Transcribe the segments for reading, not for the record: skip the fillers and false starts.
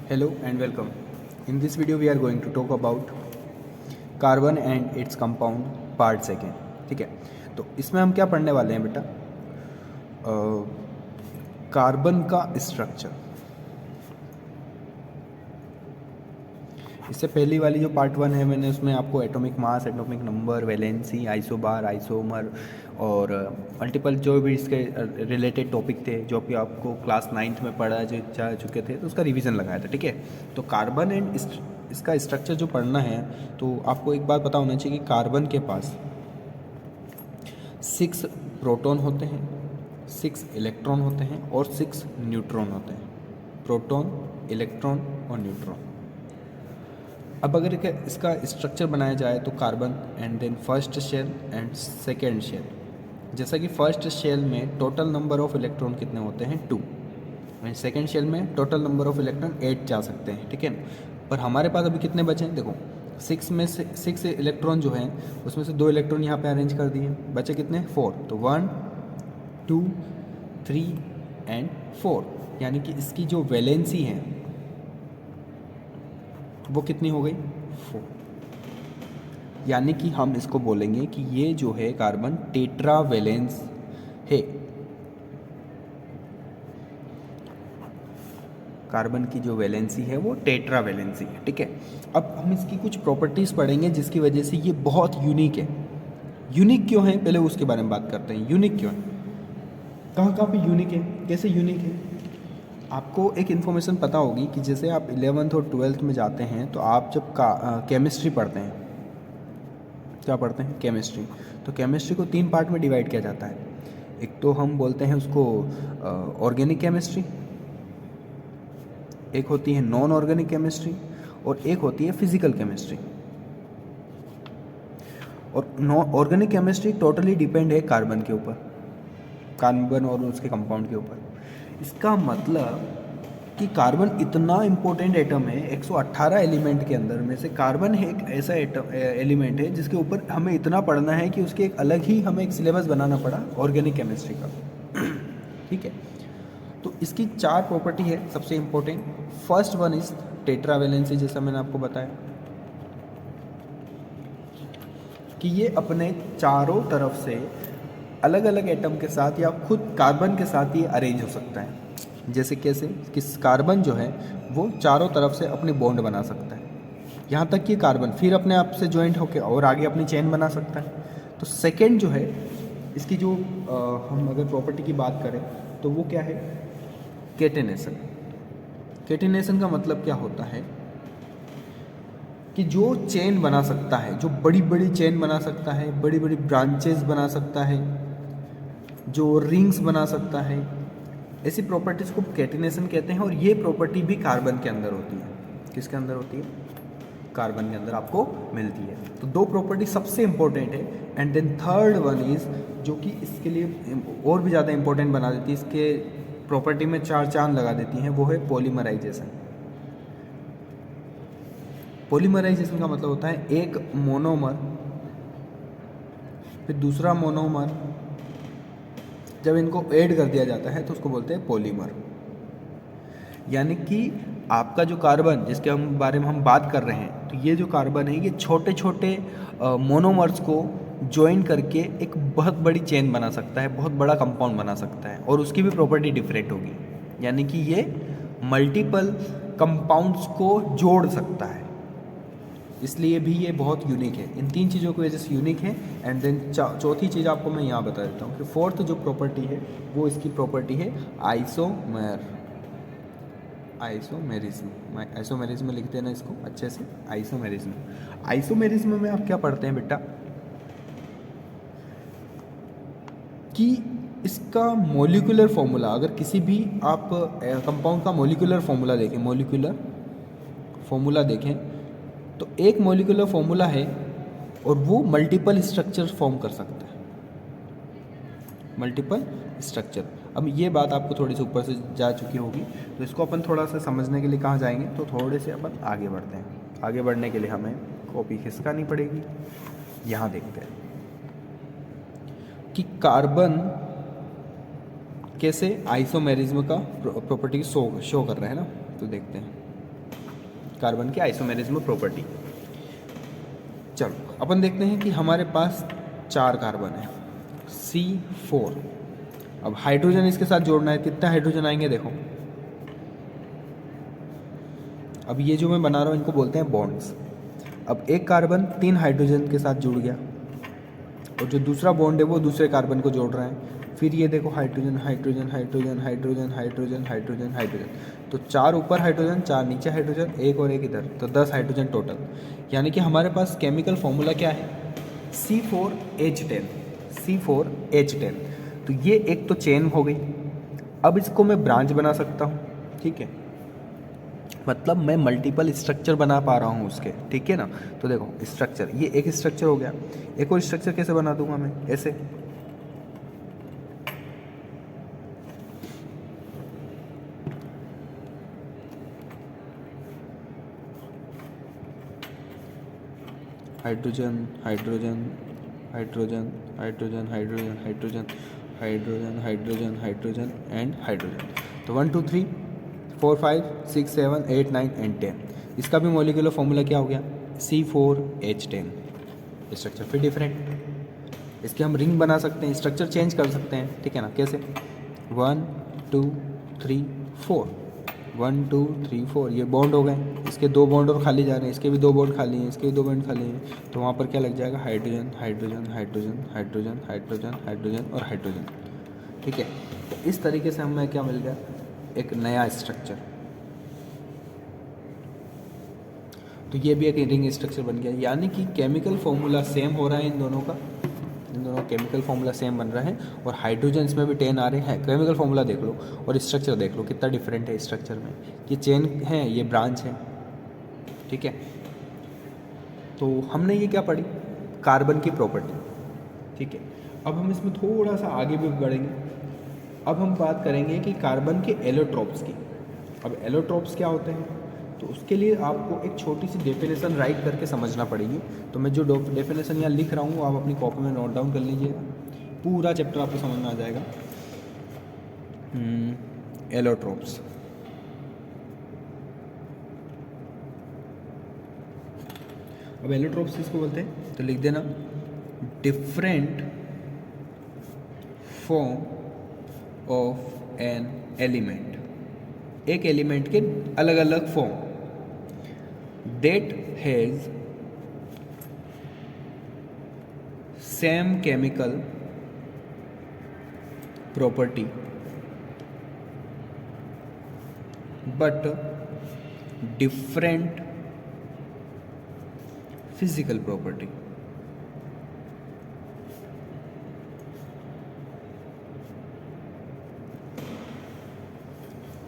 Hello and welcome. In this video we are going to talk about carbon and its compound part second. ठीक है, तो इसमें हम क्या पढ़ने वाले हैं बेटा? कार्बन का स्ट्रक्चर. इससे पहली वाली जो पार्ट वन है मैंने उसमें आपको atomic mass, atomic number, valency, isobar, isomer और मल्टीपल जो भी इसके रिलेटेड टॉपिक थे जो कि आपको क्लास 9th में पढ़ा जा चुके थे, तो उसका रिवीजन लगाया था. ठीक है, तो कार्बन एंड इसका स्ट्रक्चर जो पढ़ना है तो आपको एक बात पता होना चाहिए कि कार्बन के पास 6 प्रोटॉन होते हैं, 6 इलेक्ट्रॉन होते हैं और 6 न्यूट्रॉन होते हैं. प्रोटॉन, इलेक्ट्रॉन और न्यूट्रॉन. अब अगर इसका स्ट्रक्चर बनाया जाए तो carbon and then first shell and second shell. जैसा कि फर्स्ट शेल में टोटल नंबर ऑफ इलेक्ट्रॉन कितने होते हैं 2, एंड सेकेंड शेल में टोटल नंबर ऑफ इलेक्ट्रॉन 8 जा सकते हैं. ठीक है, पर हमारे पास अभी कितने बचे हैं? देखो 6 में से 6 इलेक्ट्रॉन जो हैं उसमें से 2 इलेक्ट्रॉन यहाँ पे अरेंज कर दिए, बचे कितने? 4. तो 1 2 3 एंड 4, यानी कि इसकी जो वैलेंसी है वो कितनी हो गई? 4. यानी कि हम इसको बोलेंगे कि ये जो है कार्बन टेट्रावैलेंस है. कार्बन की जो वैलेंसी है वो टेट्रावैलेंसी है. ठीक है, अब हम इसकी कुछ प्रॉपर्टीज़ पढ़ेंगे जिसकी वजह से ये बहुत यूनिक है. यूनिक क्यों है पहले उसके बारे में बात करते हैं. यूनिक क्यों है, कहाँ कहाँ पे यूनिक है, कैसे यूनिक है? आपको एक इन्फॉर्मेशन पता होगी कि जैसे आप 11th और 12th में जाते हैं तो आप जब केमिस्ट्री पढ़ते हैं, क्या पढ़ते हैं? केमिस्ट्री. तो केमिस्ट्री को 3 पार्ट में डिवाइड किया जाता है. एक तो हम बोलते हैं उसको ऑर्गेनिक केमिस्ट्री, एक होती है नॉन ऑर्गेनिक केमिस्ट्री और एक होती है फिजिकल केमिस्ट्री. और non organic chemistry totally depend है कार्बन के ऊपर, कार्बन और उसके कंपाउंड के ऊपर. इसका मतलब कि कार्बन इतना इम्पोर्टेंट एटम है, 118 एलिमेंट के अंदर में से कार्बन है एक ऐसा एलिमेंट है जिसके ऊपर हमें इतना पढ़ना है कि उसके एक अलग ही हमें एक सिलेबस बनाना पड़ा ऑर्गेनिक केमिस्ट्री का. ठीक है, तो इसकी 4 प्रॉपर्टी है सबसे important. First one is tetravalency, जैसा मैंने आपको बताया कि ये अपने चारों तरफ से अलग अलग एटम के साथ या खुद कार्बन के साथ ये अरेंज हो सकता है. जैसे कैसे कि कार्बन जो है वो चारों तरफ से अपने बॉन्ड बना सकता है, यहाँ तक कि कार्बन फिर अपने आप से ज्वाइंट होकर और आगे अपनी चेन बना सकता है. तो सेकेंड जो है इसकी जो हम अगर प्रॉपर्टी की बात करें तो वो क्या है? केटेनेशन. केटेनेशन का मतलब क्या होता है कि जो चेन बना सकता है, जो बड़ी बड़ी चेन बना सकता है, बड़ी बड़ी ब्रांचेस बना सकता है, जो रिंग्स बना सकता है, ऐसी प्रॉपर्टीज़ को केटिनेशन कहते हैं. और ये प्रॉपर्टी भी कार्बन के अंदर होती है. किसके अंदर होती है? कार्बन के अंदर आपको मिलती है. तो 2 प्रॉपर्टी सबसे इंपॉर्टेंट है. And then third one is जो कि इसके लिए और भी ज़्यादा इंपॉर्टेंट बना देती है, इसके प्रॉपर्टी में 4 चांद लगा देती हैं, वो है पॉलीमराइजेशन. पॉलीमराइजेशन का मतलब होता है एक मोनोमर फिर दूसरा मोनोमर, जब इनको ऐड कर दिया जाता है तो उसको बोलते हैं पॉलीमर. यानी कि आपका जो कार्बन जिसके हम बारे में हम बात कर रहे हैं, तो ये जो कार्बन है ये छोटे छोटे मोनोमर्स को ज्वाइन करके एक बहुत बड़ी चेन बना सकता है, बहुत बड़ा कंपाउंड बना सकता है, और उसकी भी प्रॉपर्टी डिफरेंट होगी. यानी कि ये मल्टीपल कंपाउंड्स को जोड़ सकता है, इसलिए भी ये बहुत यूनिक है. इन 3 चीज़ों की वजह से यूनिक है. एंड देन चौथी चीज़ आपको मैं यहाँ बता देता हूँ कि फोर्थ जो प्रॉपर्टी है वो इसकी प्रॉपर्टी है आइसोमेरिज्म. आइसोमेरिज्म लिखते हैं ना इसको अच्छे से, आइसोमेरिज्म. आइसोमेरिज्म में आप क्या पढ़ते हैं बेटा कि इसका मोलिकुलर फॉर्मूला, अगर किसी भी आप कंपाउंड का मोलिकुलर फॉर्मूला देखें तो एक मोलिकुलर फॉर्मूला है और वो मल्टीपल स्ट्रक्चर फॉर्म कर सकता है. Multiple structure. अब ये बात आपको थोड़ी सी ऊपर से जा चुकी होगी, तो इसको अपन थोड़ा सा समझने के लिए कहाँ जाएंगे, तो थोड़े से अपन आगे बढ़ते हैं. आगे बढ़ने के लिए हमें कॉपी खिसकानी पड़ेगी. यहाँ देखते हैं कि कार्बन कैसे आइसोमेरिज्म का प्रॉपर्टी शो कर रहा है ना. तो देखते हैं कार्बन की आइसोमेरिज्म प्रॉपर्टी। चलो अपन देखते हैं कि हमारे पास 4 कार्बन है, C4। अब हाइड्रोजन इसके साथ जोड़ना है, कितने हाइड्रोजन आएंगे देखो। अब ये जो मैं बना रहा हूँ इनको बोलते हैं बॉन्ड्स। अब एक कार्बन 3 हाइड्रोजन के साथ जुड़ गया और जो दूसरा बॉन्ड है वो दूसरे कार्बन को जोड़ रहा है। फिर ये देखो hydrogen hydrogen hydrogen hydrogen hydrogen hydrogen hydrogen, तो 4 ऊपर हाइड्रोजन, 4 नीचे हाइड्रोजन, एक और एक इधर, तो 10 हाइड्रोजन टोटल। यानी कि हमारे पास केमिकल फॉर्मूला क्या है, C4H10, C4H10। तो ये एक तो चेन हो गई। अब इसको मैं ब्रांच बना सकता हूँ, ठीक है, मतलब मैं मल्टीपल स्ट्रक्चर बना पा रहा हूँ उसके, ठीक है ना। तो देखो स्ट्रक्चर, ये एक स्ट्रक्चर हो गया। एक और स्ट्रक्चर कैसे बना दूंगा मैं, ऐसे। Hydrogen hydrogen hydrogen hydrogen hydrogen hydrogen hydrogen hydrogen hydrogen and hydrogen. तो 1 2 3 4 5 6 7 8 9 एंड 10। इसका भी मॉलिक्यूलर फॉर्मूला क्या हो गया, C4H10। स्ट्रक्चर फिर डिफरेंट, इसके हम रिंग बना सकते हैं, स्ट्रक्चर चेंज कर सकते हैं, ठीक है ना। कैसे, 1 2 3 4, 1 2 3 4, ये बॉन्ड हो गए। इसके 2 बॉन्ड और खाली जा रहे हैं, इसके भी 2 बॉन्ड खाली हैं, इसके भी 2 बॉन्ड खाली हैं। तो वहाँ पर क्या लग जाएगा, hydrogen hydrogen hydrogen hydrogen hydrogen hydrogen और हाइड्रोजन, ठीक है। तो इस तरीके से हमें क्या मिल गया, एक नया स्ट्रक्चर। तो ये भी एक रिंग स्ट्रक्चर बन गया। यानी कि केमिकल फॉर्मूला सेम हो रहा है इन दोनों का, इन दोनों केमिकल फॉर्मूला सेम बन रहा है और हाइड्रोजन इसमें भी 10 आ रहे हैं। केमिकल फॉर्मूला देख लो और स्ट्रक्चर देख लो कितना डिफरेंट है स्ट्रक्चर में। ये चेन है, ये ब्रांच है, ठीक है। तो हमने ये क्या पढ़ी, कार्बन की प्रॉपर्टी, ठीक है। अब हम इसमें थोड़ा सा आगे भी बढ़ेंगे। अब हम बात करेंगे कि कार्बन के एलोट्रोप्स की। अब एलोट्रोप्स क्या होते हैं, तो उसके लिए आपको एक छोटी सी डेफिनेशन राइट करके समझना पड़ेगी। तो मैं जो डेफिनेशन यहाँ लिख रहा हूँ वो आप अपनी कॉपी में नोट डाउन कर लीजिएगा, पूरा चैप्टर आपको समझ में आ जाएगा। एलोट्रोप्स, अब एलोट्रोप्स इसको बोलते हैं, तो लिख देना different form of an element. एक एलिमेंट के अलग अलग form, that has same chemical property but different physical property,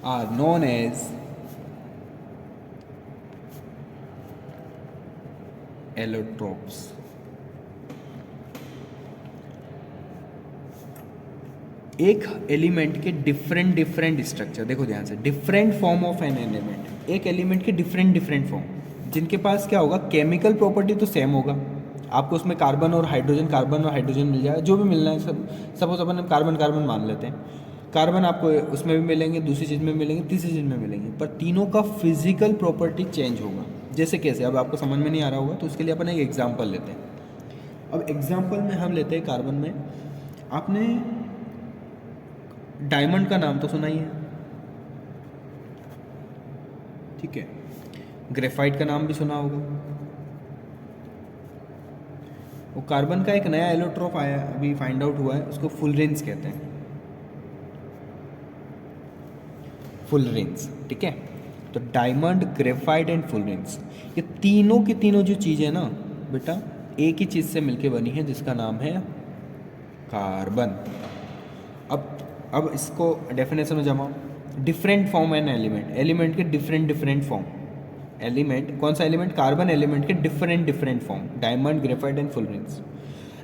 are known as allotropes. एक एलिमेंट के डिफरेंट स्ट्रक्चर, देखो ध्यान से, different form of an element, एक एलिमेंट के डिफरेंट फॉर्म, जिनके पास क्या होगा, केमिकल प्रॉपर्टी तो सेम होगा। आपको उसमें कार्बन और हाइड्रोजन मिल जाएगा, जो भी मिलना है सब। सपोज अपन कार्बन कार्बन मान लेते हैं, कार्बन आपको उसमें भी मिलेंगे, दूसरी चीज़ में मिलेंगे, तीसरी चीज़ में मिलेंगे, पर तीनों का फिजिकल प्रॉपर्टी चेंज होगा। जैसे कैसे, अब आपको समझ में नहीं आ रहा होगा तो उसके लिए अपन एक एग्जांपल लेते हैं। अब एग्जांपल में हम लेते हैं कार्बन में, आपने डायमंड का नाम तो सुना ही है, ठीक है। ग्रेफाइट का नाम भी सुना होगा। वो कार्बन का एक नया एलोट्रोप आया है, अभी फाइंड आउट हुआ है, उसको फुलरेंस कहते हैं, फुलरेंस, ठीक है। तो डायमंड, ग्रेफाइट एंड फुलरेंस, ये तीनों की तीनों जो चीज़ें ना बेटा एक ही चीज़ से मिलके बनी है, जिसका नाम है कार्बन। अब इसको डेफिनेशन में जमाओ, different form an element, element के डिफरेंट फॉर्म, एलिमेंट कौन सा एलिमेंट, कार्बन एलिमेंट के different form, diamond, graphite and fullerenes,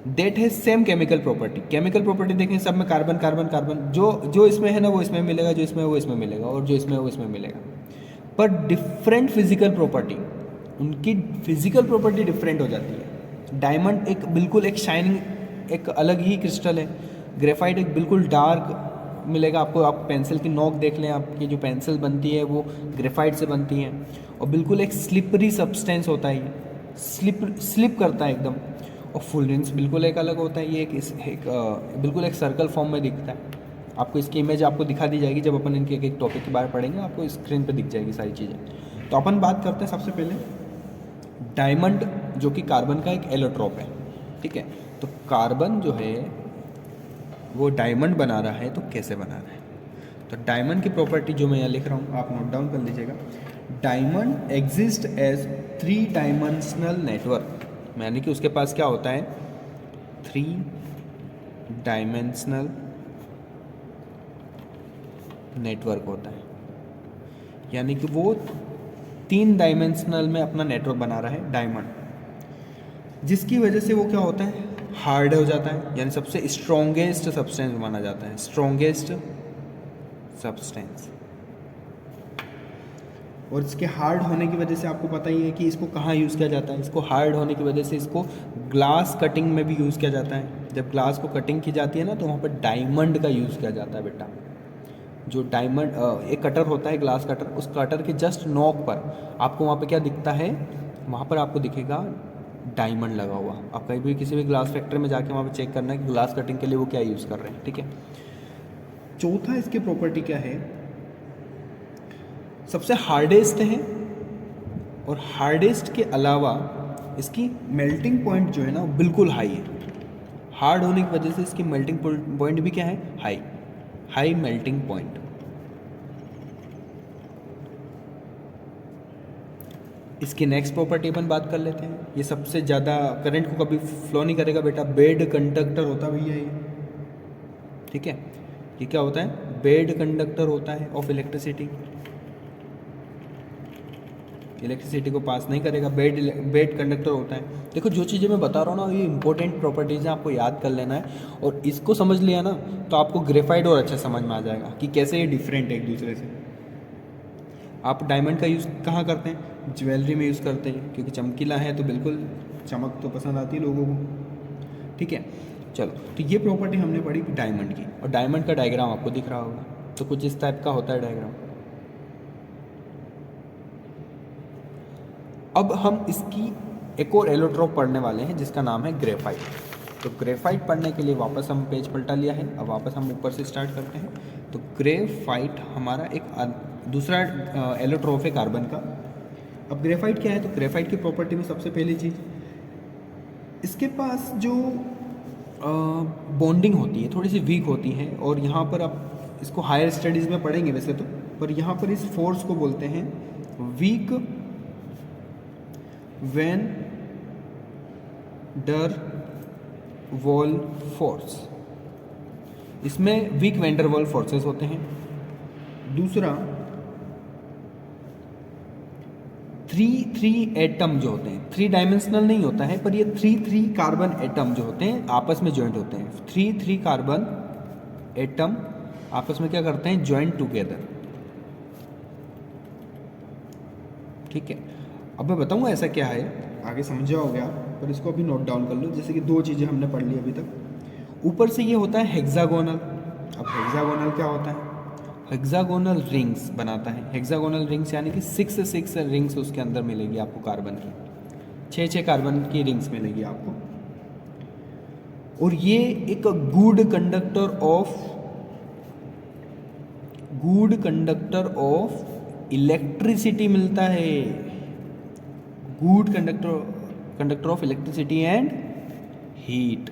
that has same chemical property. Chemical property देखें सब में कार्बन कार्बन कार्बन, जो इसमें है ना वो इसमें मिलेगा, जो इसमें है वो इसमें मिलेगा, और जो इसमें है वो इसमें मिलेगा, पर डिफरेंट फिजिकल प्रॉपर्टी, उनकी फिजिकल प्रॉपर्टी डिफरेंट हो जाती है। डायमंड एक बिल्कुल एक शाइनिंग, एक अलग ही क्रिस्टल है। ग्रेफाइट एक बिल्कुल डार्क मिलेगा आपको। आप पेंसिल की नोक देख लें, आपकी जो पेंसिल बनती है वो ग्रेफाइट से बनती है, और बिल्कुल एक स्लिपरी सब्सटेंस होता है ये, स्लिप करता है एकदम। और फुल रिंग्स बिल्कुल एक अलग होता है, ये बिल्कुल एक सर्कल फॉर्म में दिखता है। आपको इसकी इमेज आपको दिखा दी जाएगी जब अपन इनके एक एक टॉपिक के बारे में पढ़ेंगे, आपको स्क्रीन पे दिख जाएगी सारी चीज़ें। तो अपन बात करते हैं सबसे पहले डायमंड, जो कि कार्बन का एक एलोट्रोप है, ठीक है। तो कार्बन जो है वो डायमंड बना रहा है, तो कैसे बना रहा है? तो डायमंड की प्रॉपर्टी जो मैं यहाँ लिख रहा हूँ आप नोट डाउन कर लीजिएगा। Diamond exist as 3 dimensional network, यानी कि उसके पास क्या होता है, 3 डायमेंशनल नेटवर्क होता है, यानी कि वो 3 डायमेंशनल में अपना नेटवर्क बना रहा है डायमंड, जिसकी वजह से वो क्या होता है, हार्ड हो जाता है, यानी सबसे स्ट्रॉन्गेस्ट सब्सटेंस माना जाता है, स्ट्रॉन्गेस्ट सब्सटेंस। और इसके हार्ड होने की वजह से आपको पता ही है कि इसको कहाँ यूज़ किया जाता है। इसको हार्ड होने की वजह से इसको ग्लास कटिंग में भी यूज़ किया जाता है। जब ग्लास को कटिंग की जाती है ना, तो वहाँ पर डायमंड का यूज़ किया जाता है बेटा। जो डायमंड एक कटर होता है, ग्लास कटर, उस कटर के जस्ट नोक पर आपको वहाँ पे क्या दिखता है, वहाँ पर आपको दिखेगा डायमंड लगा हुआ। आप कहीं भी किसी भी ग्लास फैक्ट्री में जाके वहाँ पे चेक करना है कि ग्लास कटिंग के लिए वो क्या यूज़ कर रहे हैं, ठीक है। चौथा इसकी प्रॉपर्टी क्या है, सबसे हार्डेस्ट है, और हार्डेस्ट के अलावा इसकी मेल्टिंग पॉइंट जो है ना बिल्कुल हाई है। हार्ड होने की वजह से इसकी मेल्टिंग पॉइंट भी क्या है, हाई मेल्टिंग पॉइंट। इसकी नेक्स्ट प्रॉपर्टी अपन बात कर लेते हैं। ये सबसे ज़्यादा करंट को कभी फ्लो नहीं करेगा बेटा, बेड कंडक्टर होता भी है ये, ठीक है। ये क्या होता है, बेड कंडक्टर होता है ऑफ इलेक्ट्रिसिटी। इलेक्ट्रिसिटी को पास नहीं करेगा, बेड कंडक्टर होता है। देखो जो चीज़ें मैं बता रहा हूँ ना, ये इंपॉर्टेंट प्रॉपर्टीज़ हैं, आपको याद कर लेना है। और इसको समझ लिया ना तो आपको ग्रेफाइट और अच्छा समझ में आ जाएगा कि कैसे ये डिफरेंट है एक दूसरे से। आप डायमंड का यूज़ कहाँ करते हैं, ज्वेलरी में यूज़ करते हैं, क्योंकि चमकीला है तो बिल्कुल चमक तो पसंद आती है लोगों को, ठीक है। चलो, तो ये प्रॉपर्टी हमने पढ़ी डायमंड की, और डायमंड का डायग्राम आपको दिख रहा होगा। तो कुछ इस टाइप का होता है डायग्राम। अब हम इसकी एक और एलोट्रोप पढ़ने वाले हैं जिसका नाम है ग्रेफाइट। तो ग्रेफाइट पढ़ने के लिए वापस हम पेज पलटा लिया है, अब वापस हम ऊपर से स्टार्ट करते हैं। तो ग्रेफाइट हमारा एक दूसरा एलोट्रोप है कार्बन का। अब ग्रेफाइट क्या है, तो ग्रेफाइट की प्रॉपर्टी में सबसे पहली चीज़, इसके पास जो बॉन्डिंग होती है थोड़ी सी वीक होती है, और यहाँ पर आप इसको हायर स्टडीज़ में पढ़ेंगे वैसे तो, पर यहाँ पर इस फोर्स को बोलते हैं weak Van der Waal force. इसमें weak Van der Waal forces होते हैं। दूसरा, थ्री एटम जो होते हैं, 3 डायमेंशनल नहीं होता है, पर ये 3 कार्बन एटम जो होते हैं आपस में ज्वाइंट होते हैं। 3 कार्बन एटम आपस में क्या करते हैं, ज्वाइंट टुगेदर, ठीक है। अब मैं बताऊंगा ऐसा क्या है, आगे समझ जाओगे आप, पर इसको अभी नोट डाउन कर लो। जैसे कि 2 चीज़ें हमने पढ़ ली अभी तक। ऊपर से ये होता है हेक्सागोनल। अब हेक्सागोनल क्या होता है, हेक्सागोनल रिंग्स बनाता है। हेक्सागोनल रिंग्स यानी कि 6 रिंग्स उसके अंदर मिलेगी आपको कार्बन की, 6 कार्बन की रिंग्स मिलेगी आपको। और ये एक गुड कंडक्टर ऑफ इलेक्ट्रिसिटी मिलता है। Good conductor of electricity and heat,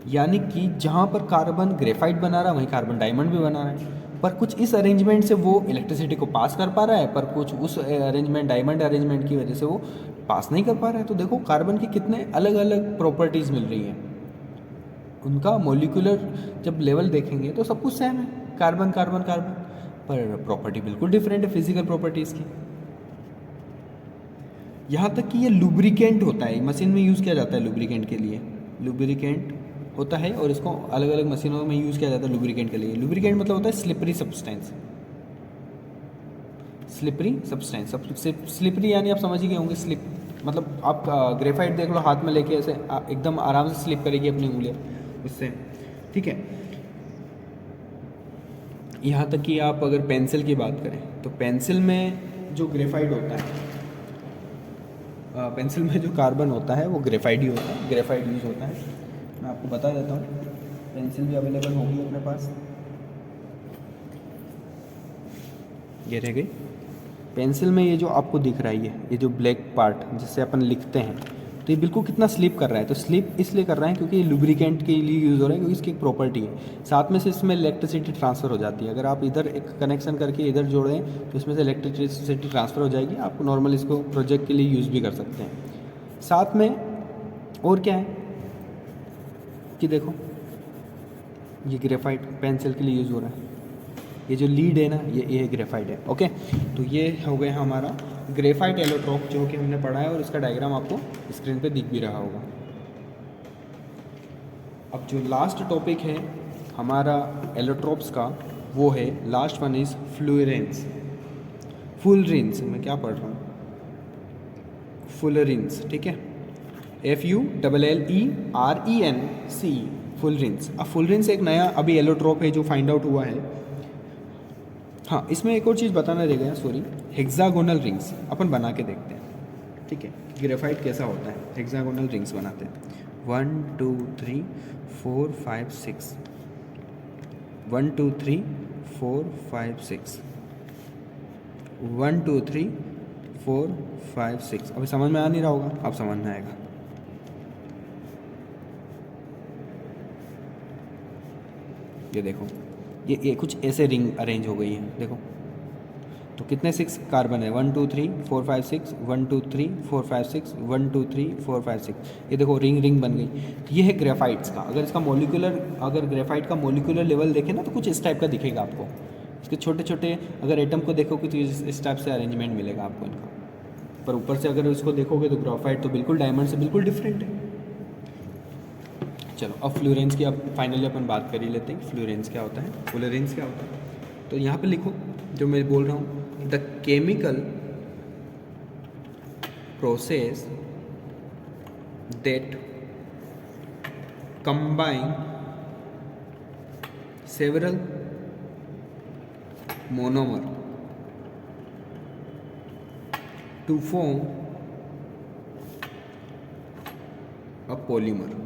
यानी कि जहाँ पर कार्बन ग्रेफाइट बना रहा है वहीं कार्बन डायमंड भी बना रहा है, पर कुछ इस अरेंजमेंट से वो इलेक्ट्रिसिटी को पास कर पा रहा है, पर कुछ उस अरेंजमेंट डायमंड अरेंजमेंट की वजह से वो पास नहीं कर पा रहा है। तो देखो कार्बन की कितने अलग अलग प्रॉपर्टीज़ मिल रही हैं, उनका मोलिकुलर जब लेवल देखेंगे तो सब कुछ सेम है, कार्बन कार्बन कार्बन, पर प्रॉपर्टी बिल्कुल डिफरेंट है फिजिकल प्रॉपर्टीज़ की। यहाँ तक कि ये लुब्रिकेंट होता है, मशीन में यूज़ किया जाता है लुब्रिकेंट के लिए, लुब्रिकेंट होता है, और इसको अलग अलग मशीनों में यूज़ किया जाता है लुब्रिकेंट के लिए। लुब्रिकेंट मतलब होता है स्लिपरी सब्सटेंस, स्लिपरी यानी आप समझ ही गए होंगे। स्लिप मतलब आप ग्रेफाइट देख लो, हाथ में लेके ऐसे एकदम आराम से स्लिप करेगी अपनी उंगलियाँ उससे, ठीक है। यहाँ तक कि आप अगर पेंसिल की बात करें तो पेंसिल में जो ग्रेफाइट होता है, पेंसिल में जो कार्बन होता है वो ग्रेफाइट ही होता है, ग्रेफाइट यूज़ होता है। मैं आपको बता देता हूँ, पेंसिल भी अवेलेबल होगी अपने पास, ये रह गई पेंसिल में। ये जो आपको दिख रहा है ये जो ब्लैक पार्ट जिससे अपन लिखते हैं, तो ये बिल्कुल कितना स्लिप कर रहा है, तो स्लिप इसलिए कर रहा है क्योंकि ये लुब्रिकेंट के लिए यूज़ हो रहा है, क्योंकि इसकी एक प्रॉपर्टी है। साथ में से इसमें इलेक्ट्रिसिटी ट्रांसफ़र हो जाती है। अगर आप इधर एक कनेक्शन करके इधर जोड़ें तो इसमें से इलेक्ट्रिसिटी ट्रांसफ़र हो जाएगी। आप नॉर्मल इसको प्रोजेक्ट के लिए यूज़ भी कर सकते हैं। साथ में और क्या है कि देखो, ये ग्रेफाइट पेंसिल के लिए यूज़ हो रहा है, ये जो लीड है ना ये ग्रेफाइट है। ओके, तो ये हो गया हमारा ग्रेफाइट एलोट्रोप जो कि हमने पढ़ा है, और इसका डायग्राम आपको स्क्रीन पे दिख भी रहा होगा। अब जो लास्ट टॉपिक है हमारा एलोट्रोप्स का, वो है लास्ट वन इज़ फ्लोरेंस, फुलरेंस। मैं क्या पढ़ रहा हूँ, फुलरेंस, ठीक है, FULLERENC, फुलरेंस। अब फुलरेंस एक नया अभी एलोट्रोप है जो फाइंड आउट हुआ है। हाँ, इसमें एक और चीज़ बताना रह गया, सॉरी, हेक्सागोनल रिंग्स अपन बना के देखते हैं, ठीक है, ग्रेफाइट कैसा होता है। हेक्सागोनल रिंग्स बनाते हैं, 1 2 3 4 5 6, 1 2 3 4 5 6, 1 2 3 4 5 6। अभी समझ में आ नहीं रहा होगा, अब समझ में आएगा। ये देखो, ये कुछ ऐसे रिंग अरेंज हो गई हैं, देखो। तो कितने 6 कार्बन है, 1 2 3 4 5 6, 1 2 3 4 5 6, 1 2 3 4 5 6। ये देखो रिंग बन गई। तो ये है ग्रेफाइट्स का। अगर इसका मोलिकुलर, अगर ग्रेफाइट का मोलिकुलर लेवल देखें ना, तो कुछ इस टाइप का दिखेगा आपको। इसके छोटे छोटे अगर एटम को देखोगे तो इस टाइप से अरेंजमेंट मिलेगा आपको इनका। पर ऊपर से अगर इसको देखोगे तो ग्रेफाइट तो बिल्कुल डायमंड से बिल्कुल डिफरेंट है। चलो, अब फ्लोरेंस की अब फाइनली अपन बात कर ही लेते हैं। फ्लोरेंस क्या होता है, फुलरेंस क्या होता है। तो यहाँ पे लिखो जो मैं बोल रहा हूँ, the chemical process that combine several monomer to form a polymer.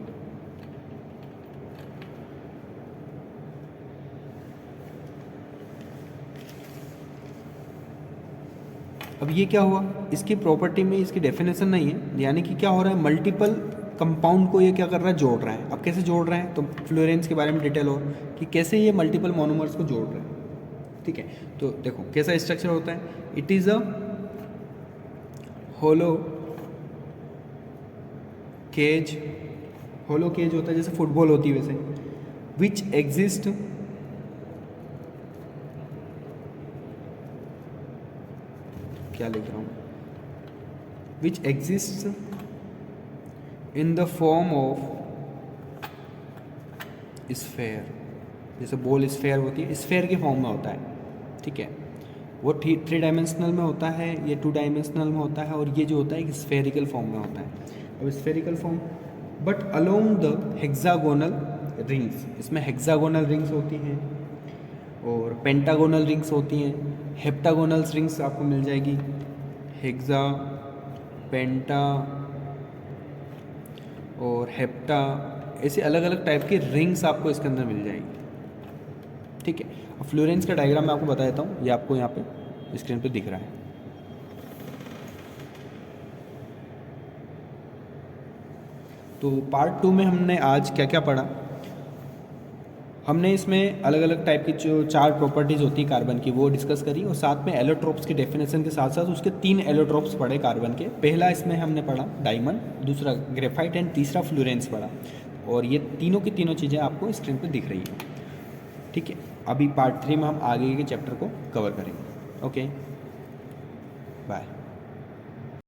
अब ये क्या हुआ, इसकी प्रॉपर्टी में इसकी डेफिनेशन नहीं है, यानी कि क्या हो रहा है, मल्टीपल कंपाउंड को ये क्या कर रहा है, जोड़ रहा है। अब कैसे जोड़ रहा है, तो फ्लोरेंस के बारे में डिटेल हो कि कैसे ये मल्टीपल मोनोमर्स को जोड़ रहा है, ठीक है। तो देखो कैसा स्ट्रक्चर होता है, it is a hollow cage होता है, जैसे फुटबॉल होती है वैसे, विच एग्जिस्ट क्या लिख रहा हूँ, which exist in the form of sphere. जैसे बॉल स्फेयर होती है, स्फेयर के फॉर्म में होता है, ठीक है। वो 3 डायमेंशनल में होता है, ये 2 डायमेंशनल में होता है, और ये जो होता है एक स्फेरिकल फॉर्म में होता है। अब spherical form but along the hexagonal rings, इसमें हेक्सागोनल रिंग्स होती हैं और पेंटागोनल रिंग्स होती हैं। हेप्टागोनल रिंग्स आपको मिल जाएगी, हेक्सा, पेंटा और हेप्टा, ऐसे अलग अलग टाइप की रिंग्स आपको इसके अंदर मिल जाएगी, ठीक है। अब फ्लोरेंस का डायग्राम मैं आपको बता देता हूँ, ये आपको यहाँ पे स्क्रीन पे दिख रहा है। तो पार्ट 2 में हमने आज क्या क्या पढ़ा, हमने इसमें अलग अलग टाइप की जो 4 प्रॉपर्टीज़ होती है कार्बन की वो डिस्कस करी, और साथ में एलोट्रोप्स की डेफिनेशन के साथ साथ उसके 3 एलोट्रोप्स पढ़े कार्बन के। पहला इसमें हमने पढ़ा डायमंड, दूसरा ग्रेफाइट एंड तीसरा फ्लोरेंस पढ़ा, और ये तीनों की तीनों चीज़ें आपको स्क्रीन पर दिख रही है, ठीक है। अभी पार्ट 3 में हम आगे के चैप्टर को कवर करेंगे। Okay, bye.